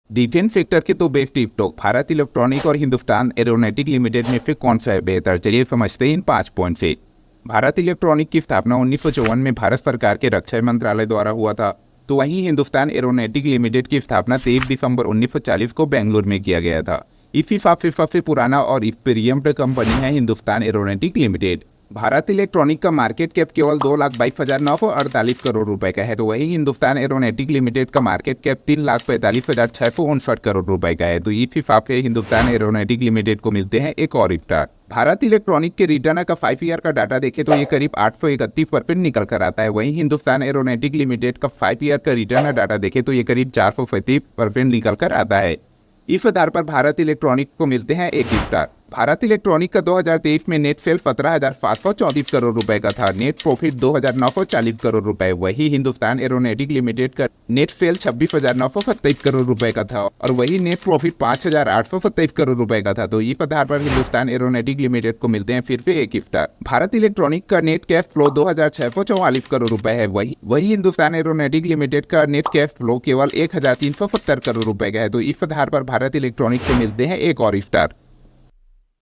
Defence sector के तो best TikTok Bharat electronic और हिंदुस्तान एरोनॉटिक लिमिटेड में से कौन सा है बेहतर, चलिए समझते हैं इन 5 पॉइंट से। भारत इलेक्ट्रॉनिक की स्थापना 1954 में भारत सरकार के रक्षा मंत्रालय द्वारा हुआ था, तो वहीं हिंदुस्तान एरोनॉटिक लिमिटेड की स्थापना 23 दिसंबर 1940 को बेंगलुरु में किया गया था। इस हिसाब से सबसे पुराना और एक्सपीरियंस्ड कंपनी है Hindustan aeronautic limited. Bharat electronic का मार्केट कैप केवल 2,22,948 करोड़ रुपए का है, तो वही हिंदुस्तान एरोनॉटिक लिमिटेड का मार्केट कैप 3,45,659 करोड़ रुपए का है। तो इस हिसाब से हिंदुस्तान एरोनॉटिक लिमिटेड को मिलते हैं एक और स्टार। भारत इलेक्ट्रॉनिक के रिटर्न का 5 ईयर का डाटा देखें तो ये करीब 831% निकल कर आता है। वहीं हिंदुस्तान एरोनॉटिक लिमिटेड का 5 ईयर का रिटर्न डाटा देखें तो ये करीब 435% निकल कर आता है। इस आधार पर भारत इलेक्ट्रॉनिक को मिलते हैं एक स्टार। भारत इलेक्ट्रॉनिक का 2023 में नेट सेल 17,734 करोड़ रुपए का था, नेट प्रॉफिट 2,940 करोड़ रुपए। वही हिंदुस्तान एरोनॉटिक लिमिटेड का नेट सेल 26,927 करोड़ रुपए का था और वही नेट प्रॉफिट 5,827 करोड़ रुपए का था। तो इस आधार पर हिंदुस्तान एरोनॉटिक लिमिटेड को मिलते हैं फिर से एक स्टार। भारत इलेक्ट्रॉनिक का नेट कैश फ्लो 2,644 करोड़ रुपए है। वही हिंदुस्तान एरोनॉटिक लिमिटेड का नेट कैश फ्लो केवल 1,370 करोड़ रुपए का है। तो इस आधार पर भारत इलेक्ट्रॉनिक को मिलते हैं एक और स्टार।